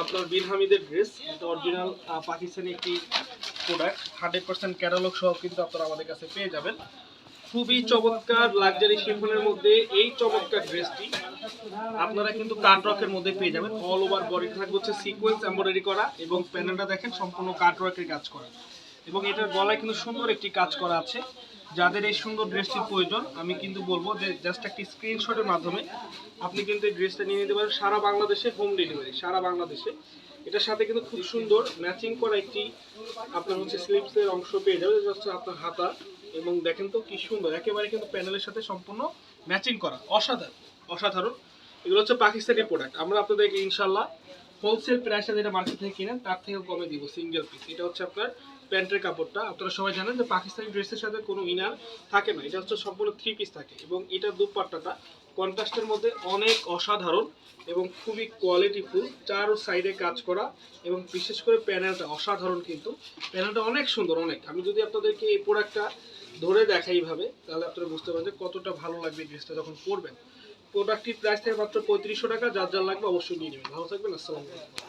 আপনার বিন হামিদের ড্রেস, এটা অরিজিনাল পাকিস্তানি একটি প্রোডাক্ট, 100% ক্যাটালগ সহ কিন্তু আপনারা আমাদের কাছে পেয়ে যাবেন। খুবই চমৎকার লাক্সারি শিফনের মধ্যে এই চমৎকার ড্রেসটি আপনারা কিন্তু কাটওয়ার্কের মধ্যে পেয়ে যাবেন। অল ওভার বডি থাকবে হচ্ছে সিকোয়েন্স এমব্রয়ডারি করা এবং প্যানেলটা দেখেন সম্পূর্ণ কাটওয়ার্কের কাজ করা এবং এটার গলায় কিন্তু সুন্দর একটি কাজ করা আছে। যাদের এই সুন্দর ড্রেসটির প্রয়োজন আমি কিন্তু বলবো যে জাস্ট একটি স্ক্রিনশটের মাধ্যমে আপনি কিন্তু এই ড্রেসটা নিয়ে নিতে পারেন সারা বাংলাদেশে, হোম ডেলিভারি সারা বাংলাদেশে। এটার সাথে কিন্তু খুব সুন্দর ম্যাচিং করা একটি আপনার হচ্ছে স্লিপসের অংশ পেয়ে যাবে, যেটা হচ্ছে আপনার হাতা। এবং দেখেন তো কি সুন্দর, একেবারে কিন্তু প্যানেলের সাথে সম্পূর্ণ ম্যাচিং করা, অসাধারণ অসাধারণ। এগুলো হচ্ছে পাকিস্তানি প্রোডাক্ট, আমরা আপনাদেরকে ইনশাল্লাহ হোলসেল প্রাইসে যেটা মার্কেট থেকে কিনেন তার থেকেও কমে দিব সিঙ্গেল পিস। এটা হচ্ছে আপনার প্যান্টের কাপড়টা। আপনারা সবাই জানেন যে পাকিস্তানি ড্রেসের সাথে কোনো ইনার থাকে না, এটা হচ্ছে সম্পূর্ণ 3 পিস থাকে এবং এটার দুপাট্টাটা কন্ট্রাস্টের মধ্যে অনেক অসাধারণ এবং খুবই কোয়ালিটিফুল, চারো সাইডে কাজ করা এবং বিশেষ করে প্যানেলটা অসাধারণ। কিন্তু প্যানেলটা অনেক সুন্দর অনেক। আমি যদি আপনাদেরকে এই প্রোডাক্টটা ধরে দেখাই এইভাবে তাহলে আপনারা বুঝতে পারবেন যে কতটা ভালো লাগবে এই ড্রেসটা যখন পরবেন। প্রোডাক্টটির প্রাইস থেকে মাত্র 3500 টাকা, যার যার লাগবে অবশ্যই নিয়ে নেবেন। ভালো থাকবেন, আসসালামু আলাইকুম।